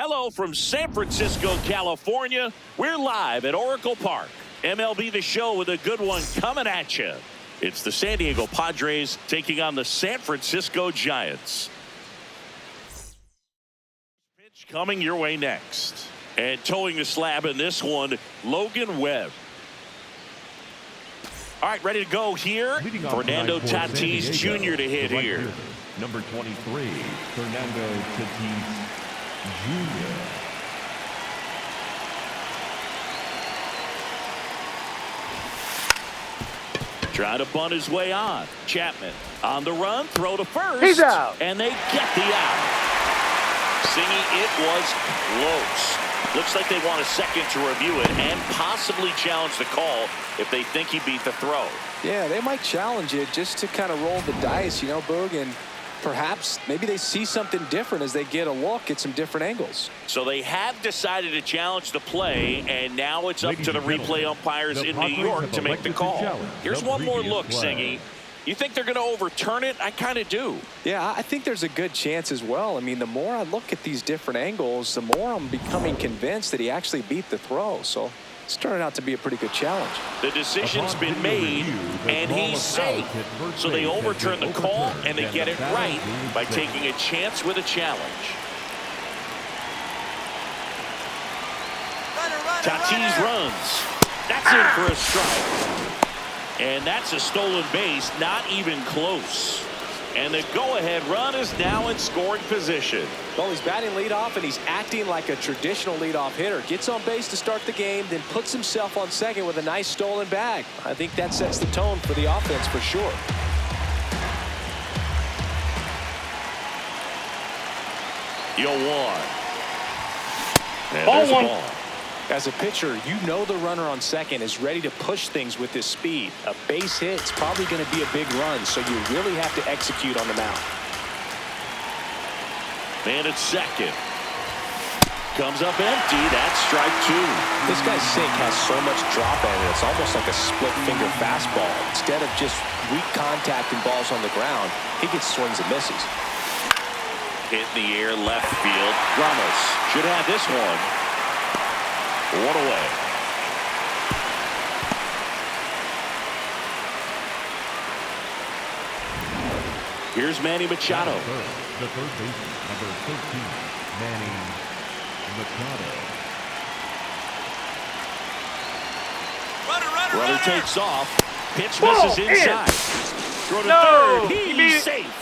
Hello from San Francisco, California. We're live at Oracle Park. MLB The Show with a good one coming at you. It's the San Diego Padres taking on the San Francisco Giants. Pitch coming your way next. And towing the slab in this one, Logan Webb. All right, ready to go here. Fernando Tatis Jr. to hit here. Number 23, Fernando Tatis Jr. Trying to bunt his way on. Chapman on the run, throw to first. He's out. And they get the out. Singy, it was close. Looks like they want a second to review it and possibly challenge the call if they think he beat the throw. Yeah, they might challenge it just to kind of roll the dice, you know, Boog, and perhaps maybe they see something different as they get a look at some different angles. So they have decided to challenge the play, and now it's up to the replay umpires in New York to make the call. Here's one more look, Singy. You think they're going to overturn it? I kind of do. Yeah, I think there's a good chance as well. I mean, the more I look at these different angles, the more I'm becoming convinced that he actually beat the throw. So it's turning out to be a pretty good challenge. The decision's been made, and he's safe. So they overturn the call, and they get it right by taking a chance with a challenge. Tatis runs. That's in for a strike. And that's a stolen base, not even close. And the go-ahead run is now in scoring position. Well, he's batting leadoff, and he's acting like a traditional leadoff hitter. Gets on base to start the game, then puts himself on second with a nice stolen bag. I think that sets the tone for the offense for sure. One. And there's a ball. As a pitcher, you know the runner on second is ready to push things with his speed. A base hit is probably going to be a big run, so you really have to execute on the mound. Man at second. Comes up empty. That's strike two. This guy's sink has so much drop in it. It's almost like a split-finger fastball. Instead of just weak contact and balls on the ground, he gets swings and misses. Hit in the air, left field. Ramos should have this one. One away. Here's Manny Machado. The third baseman, number 13, Manny Machado. Runner takes off. Pitch misses inside. Throw to third. He's safe.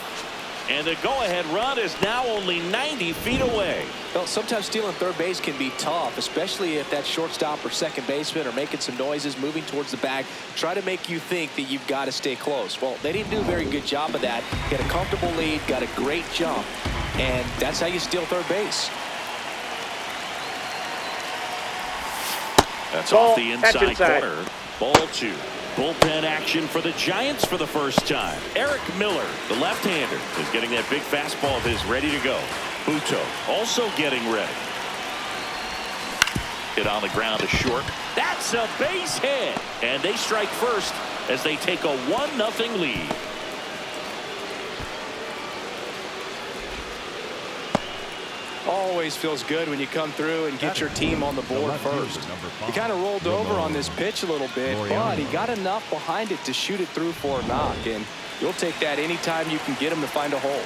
And the go-ahead run is now only 90 feet away. Well, sometimes stealing third base can be tough, especially if that shortstop or second baseman are making some noises, moving towards the bag, try to make you think that you've got to stay close. Well, they didn't do a very good job of that. Got a comfortable lead, got a great jump, and that's how you steal third base. That's off the inside corner. Ball two. Bullpen action for the Giants for the first time. Eric Miller, the left-hander, is getting that big fastball of his ready to go. Buto also getting ready. Hit on the ground to short. That's a base hit. And they strike first as they take a 1-0 lead. Always feels good when you come through and get your team on the board first. He kind of rolled over on this pitch a little bit, but he got enough behind it to shoot it through for a knock, and you'll take that anytime you can get him to find a hole.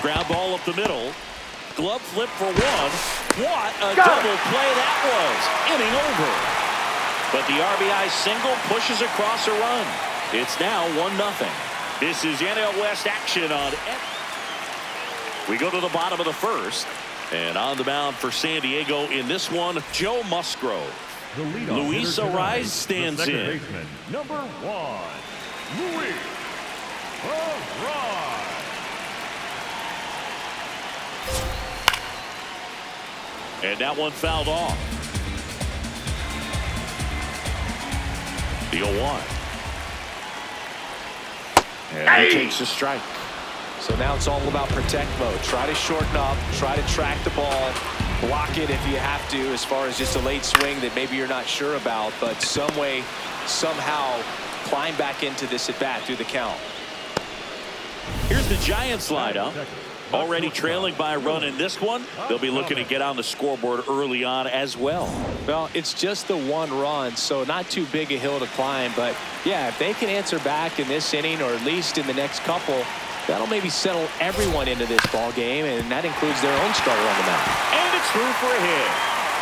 Ground ball up the middle. Glove flip for one. What a double play that was. Inning over. But the RBI single pushes across a run. It's now 1-0. This is NL West action on. We go to the bottom of the first. And on the mound for San Diego in this one, Joe Musgrove. Luis Ariz stands in. Baseman, number 1, Luis Ariz. And that one fouled off. The 0-1. And he takes a strike. So now it's all about protect mode. Try to shorten up, try to track the ball, block it if you have to, as far as just a late swing that maybe you're not sure about, but some way, somehow climb back into this at bat through the count. Here's the Giants lineup. Already trailing by a run in this one. They'll be looking to get on the scoreboard early on as well. Well, it's just the one run, so not too big a hill to climb. But, yeah, if they can answer back in this inning or at least in the next couple, that'll maybe settle everyone into this ball game, and that includes their own starter on the mound. And it's through for a hit.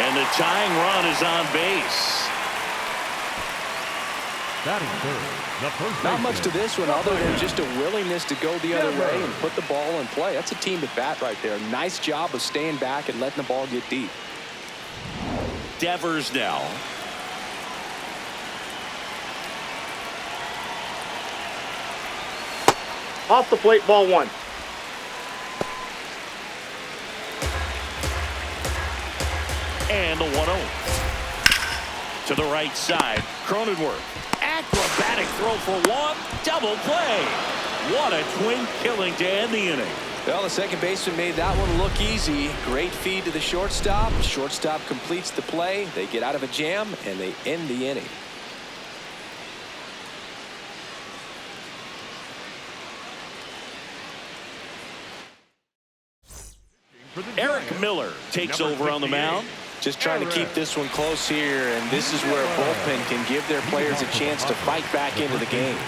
And the tying run is on base. Batting third, the first Not much to baseman, this one other than just a willingness to go the other way and put the ball in play. That's a team at bat right there. Nice job of staying back and letting the ball get deep. Devers now. Off the plate, ball one. And the 1-0. To the right side, Cronenworth. Acrobatic throw for one. Double play. What a twin killing to end the inning. Well, the second baseman made that one look easy. Great feed to the shortstop. Shortstop completes the play. They get out of a jam, and they end the inning. Eric Miller takes over on the mound. Just trying to keep this one close here, and this is where a bullpen can give their players a chance to fight back into the game.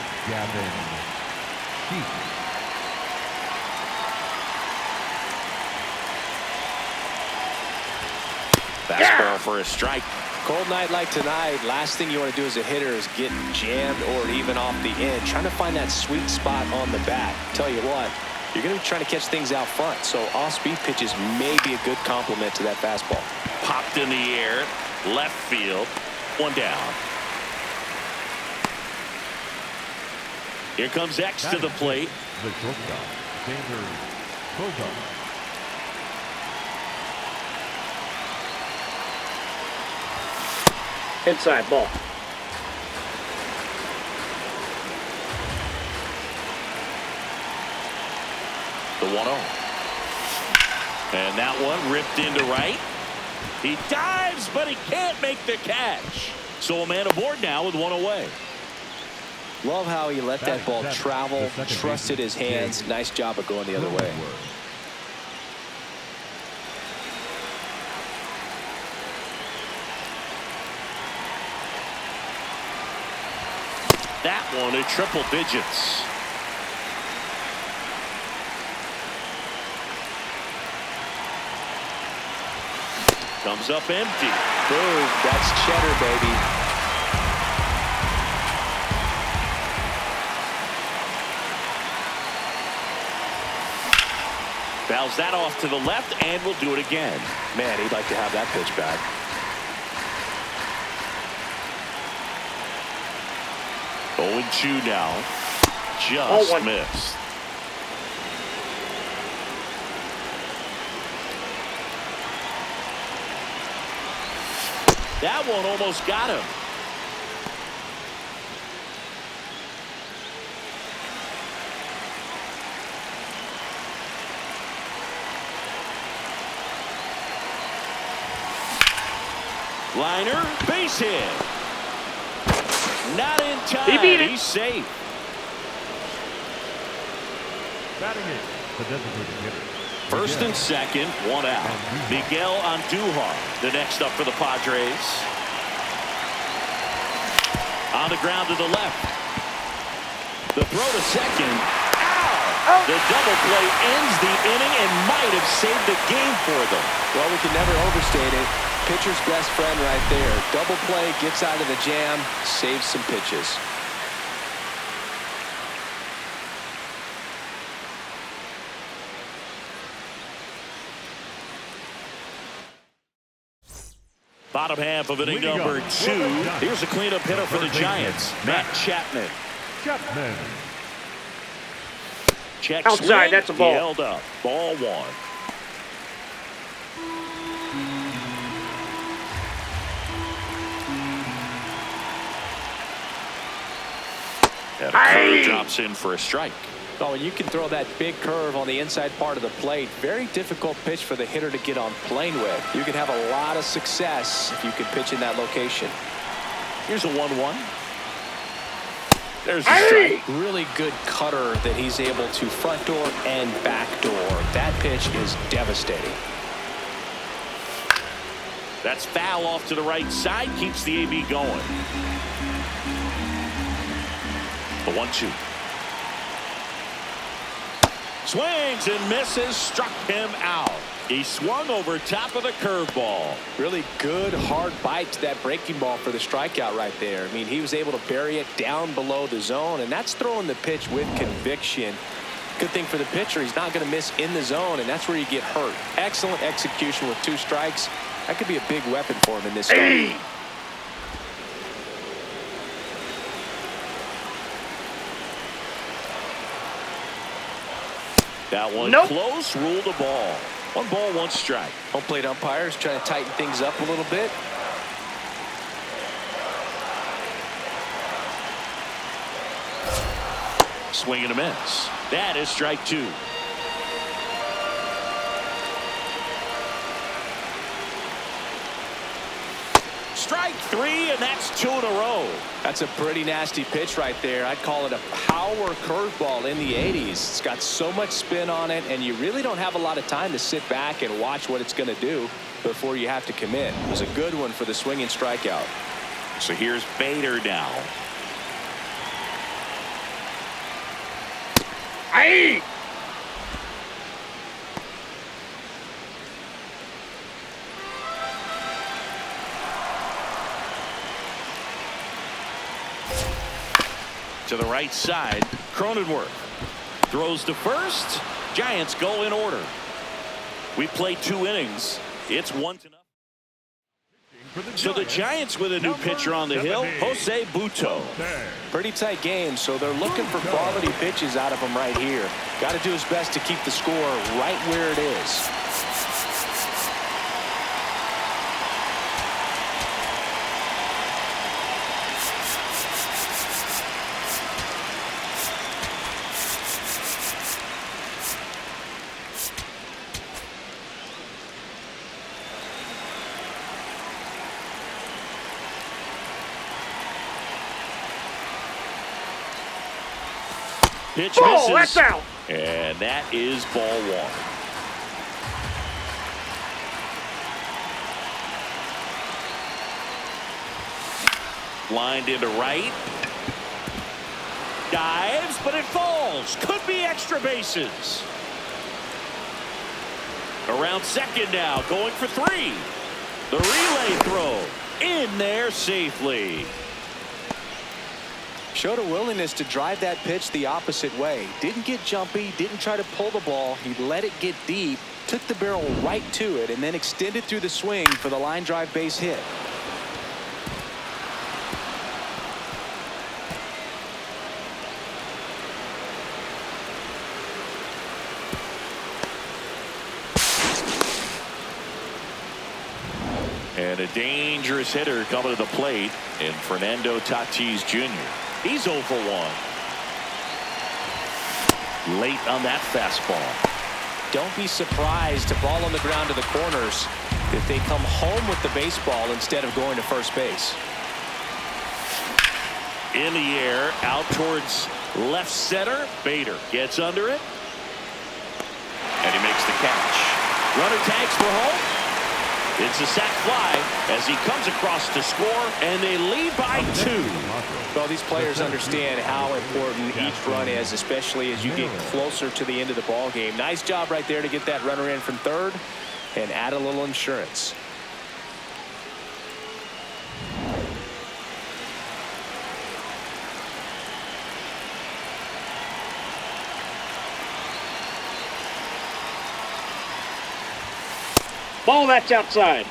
Fastball for a strike. Cold night like tonight, last thing you want to do as a hitter is get jammed or even off the end. Trying to find that sweet spot on the bat. Tell you what, you're going to be trying to catch things out front, so off-speed pitches may be a good complement to that fastball. Popped in the air, left field, one down. Here comes X to the plate. The shortstop, Xander Bogaerts. Inside ball. The 1-0. And that one ripped into right. He dives, but he can't make the catch. So a man aboard now with one away. Love how he let that ball travel, trusted his hands. Nice job of going the other way. That one at triple digits. Comes up empty. Boom, that's cheddar, baby. Fouls that off to the left and will do it again. Man, he'd like to have that pitch back. Oh, 0-2 now. Just missed. That one almost got him. Liner, base hit. Not in time. He beat it. He's safe. Batting it, the designated hitter. First and second, one out. Miguel Andujar, the next up for the Padres. On the ground to the left. The throw to second. Ow! The double play ends the inning and might have saved the game for them. Well, we can never overstate it. Pitcher's best friend right there. Double play, gets out of the jam, saves some pitches. Bottom half of inning number 2. Here's a cleanup hitter for the Giants, Matt Chapman. Chapman. Check Outside, swing. that's a ball. He held up. Ball 1. And a curve drops in for a strike. Oh, and you can throw that big curve on the inside part of the plate. Very difficult pitch for the hitter to get on plane with. You can have a lot of success if you can pitch in that location. Here's a 1-1. There's a strike. Really good cutter that he's able to front door and back door. That pitch is devastating. That's foul off to the right side. Keeps the AB going. The 1-2. Swings and misses. Struck him out. He swung over top of the curveball. Really good hard bite to that breaking ball for the strikeout right there. I mean, he was able to bury it down below the zone, and that's throwing the pitch with conviction. Good thing for the pitcher, he's not going to miss in the zone, and that's where you get hurt. Excellent execution with 2 strikes. That could be a big weapon for him in this game. That one close, ruled a ball. 1 ball, 1 strike. Home plate umpires trying to tighten things up a little bit. Swing and a miss. That is strike 2. Strike 3, and that's 2 in a row. That's a pretty nasty pitch right there. I'd call it a power curveball in the 80s. It's got so much spin on it, and you really don't have a lot of time to sit back and watch what it's going to do before you have to commit. It was a good one for the swinging strikeout. So here's Bader now. Aye. To the right side, Cronenworth throws to first. Giants go in order. We played 2 innings. It's 1-0. So the Giants with a new pitcher on the hill, Jose Butto. Pretty tight game, so they're looking for quality pitches out of him right here. Got to do his best to keep the score right where it is. Pitch Oh, misses. that's out. And that is ball 1. Lined into right. Dives, but it falls. Could be extra bases. Around second now, going for 3. The relay throw in there safely. Showed a willingness to drive that pitch the opposite way. Didn't get jumpy, didn't try to pull the ball. He let it get deep, took the barrel right to it, and then extended through the swing for the line drive base hit. And a dangerous hitter coming to the plate in Fernando Tatis Jr. He's 0 for 1. Late on that fastball. Don't be surprised to ball on the ground to the corners if they come home with the baseball instead of going to first base. In the air, out towards left center. Bader gets under it. And he makes the catch. Runner tags for home. It's a sac fly as he comes across to score, and they lead by 2. Well, these players understand how important each run is, especially as you get closer to the end of the ball game. Nice job right there to get that runner in from third and add a little insurance. Ball, that's outside.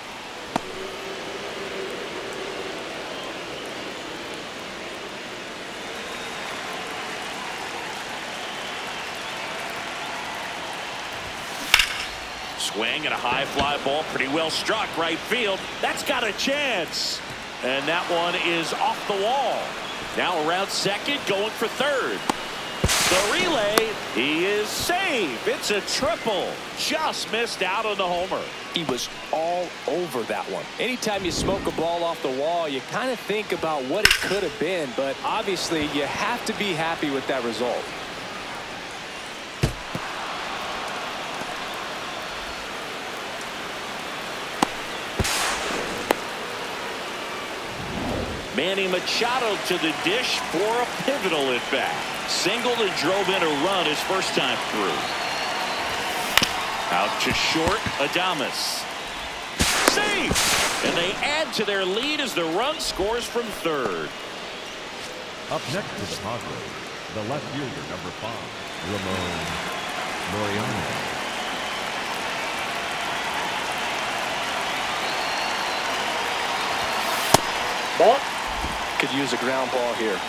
Swing and a high fly ball, pretty well struck right field. That's got a chance. And that one is off the wall. Now around second, going for third. The relay, he is safe. It's a triple. Just missed out on the homer. He was all over that one. Anytime you smoke a ball off the wall, you kind of think about what it could have been, but obviously you have to be happy with that result. Manny Machado to the dish for a pivotal at bat. Singled and drove in a run his first time through. Out to short, Adames. Safe! And they add to their lead as the run scores from third. Up next to the Padres, the left fielder, number 5, Ramon Laureano. Ball. Could use a ground ball here.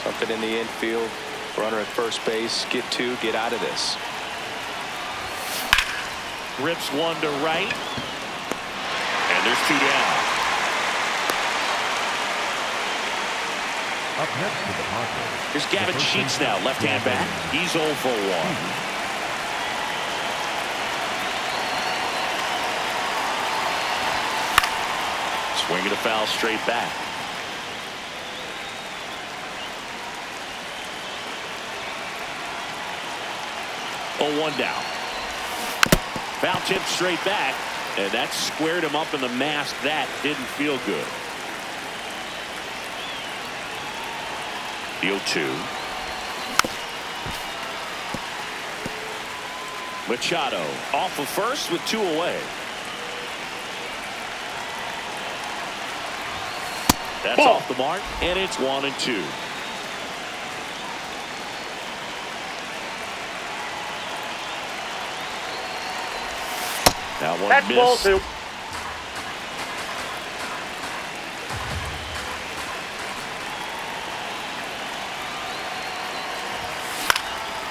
Something in the infield. Runner at first base. Get 2. Get out of this. Rips one to right. And there's 2 down. Up next to the Padres. Here's Gavin Sheets now, left-hand bat. He's 0 for 1. Swinging a foul straight back. 0-1 down. Foul tip straight back, and that squared him up in the mask. That didn't feel good. The 0-2. Machado off of first with 2 away. That's off the mark, and it's 1-2. Now one That's miss. ball 2.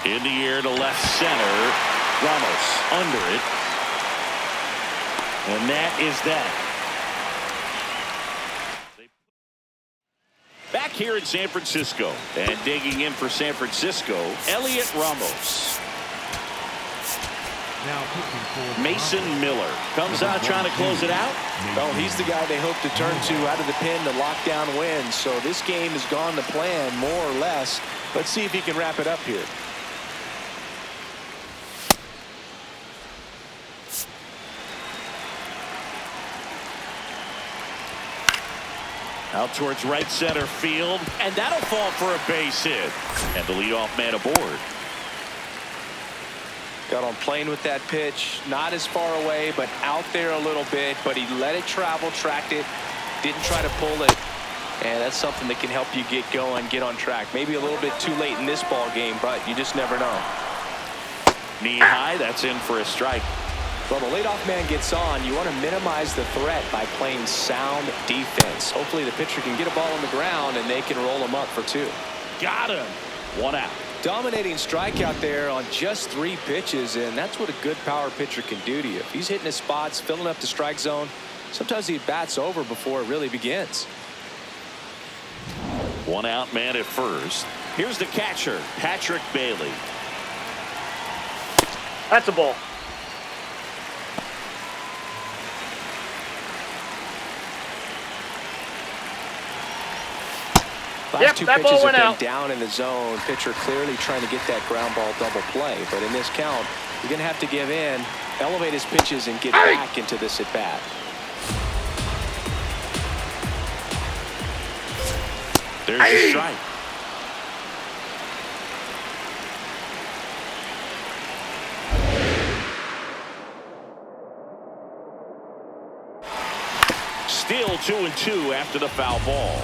In the air to left center. Ramos under it. And that is that. Back here in San Francisco. And digging in for San Francisco, Elliot Ramos. Now pitching for Mason Miller comes out trying to close it out. Well, he's the guy they hope to turn to out of the pen to lock down wins. So this game has gone to plan more or less. Let's see if he can wrap it up here. Out towards right center field, and that'll fall for a base hit. And the leadoff man aboard. Got on plane with that pitch. Not as far away, but out there a little bit. But he let it travel, tracked it, didn't try to pull it. And that's something that can help you get going, get on track. Maybe a little bit too late in this ball game, but you just never know. Knee high, that's in for a strike. Well, the leadoff man gets on. You want to minimize the threat by playing sound defense. Hopefully the pitcher can get a ball on the ground and they can roll him up for 2. Got him. 1 out. Dominating strikeout there on just 3 pitches, and that's what a good power pitcher can do to you. If he's hitting his spots, filling up the strike zone, sometimes he bats over before it really begins. 1 out man at first. Here's the catcher, Patrick Bailey. That's a ball. Last 2 that pitches ball have went been out. down in the zone. Pitcher clearly trying to get that ground ball double play. But in this count, you're going to have to give in, elevate his pitches, and get back into this at bat. There's a strike. Still 2-2 after the foul ball.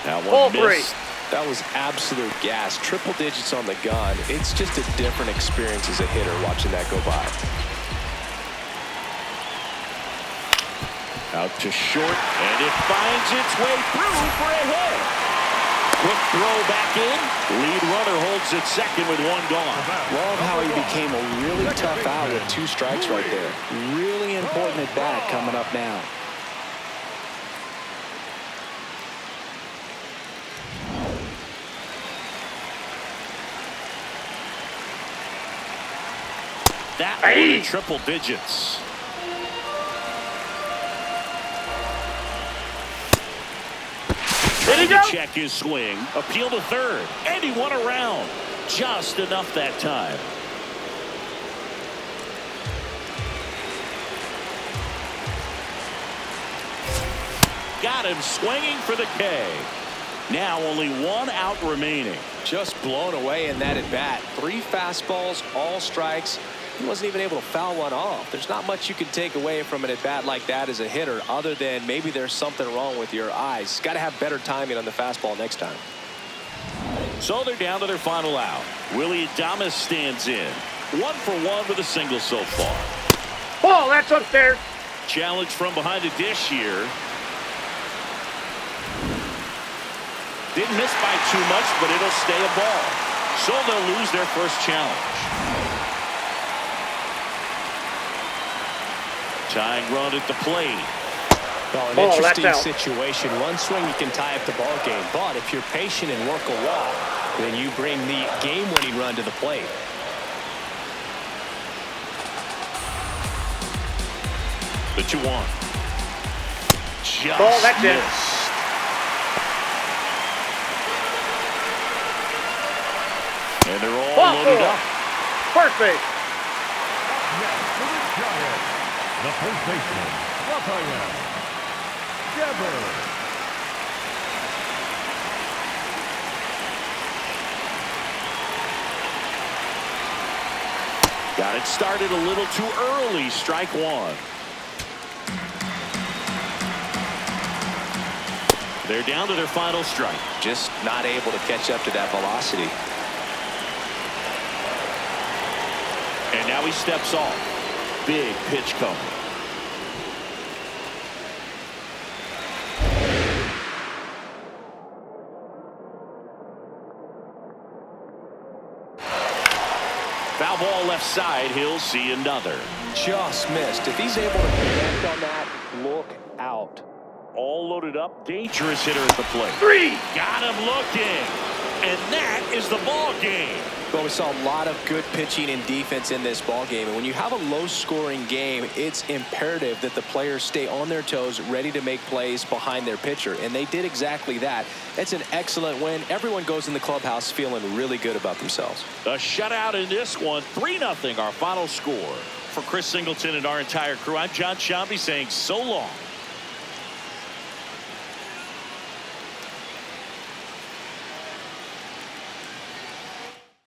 Now Ball one miss. 3. That was absolute gas. Triple digits on the gun. It's just a different experience as a hitter watching that go by. Out to short, and it finds its way through for a hit. Quick throw back in. Lead runner holds at second with 1 gone. Love how he became a really tough out with 2 strikes right there. Really important at bat coming up now. That one in triple digits. There you Trying go. to check his swing. Appeal to third. And he won around. Just enough that time. Got him swinging for the K. Now only one out remaining. Just blown away in that at bat. 3 fastballs, all strikes. He wasn't even able to foul one off. There's not much you can take away from an at bat like that as a hitter, other than maybe there's something wrong with your eyes. Got to have better timing on the fastball next time. So they're down to their final out. Willie Adames stands in. 1 for 1 with a single so far. Ball, that's upstairs. Challenge from behind the dish here. Didn't miss by too much, but it'll stay a ball. So they'll lose their first challenge. Tying run at the plate. Well, an interesting situation. One swing you can tie up the ball game, but if you're patient and work a walk, then you bring the game-winning run to the plate. The 2-1. Just Ball, that's it. missed. And they're all loaded up. First base. Next for the Giants, the first baseman, Rafael Devers. Got it started a little too early. Strike 1. They're down to their final strike. Just not able to catch up to that velocity. And now he steps off. Big pitch coming. Foul ball left side. He'll see another. Just missed. If he's able to connect on that, look out. All loaded up. Dangerous hitter at the plate. 3. Got him looking. And that is the ball game. Well, we saw a lot of good pitching and defense in this ball game, and when you have a low-scoring game, it's imperative that the players stay on their toes, ready to make plays behind their pitcher, and they did exactly that. It's an excellent win. Everyone goes in the clubhouse feeling really good about themselves. A shutout in this one. 3-0 our final score. For Chris Singleton and our entire crew, I'm John Shambi saying so long.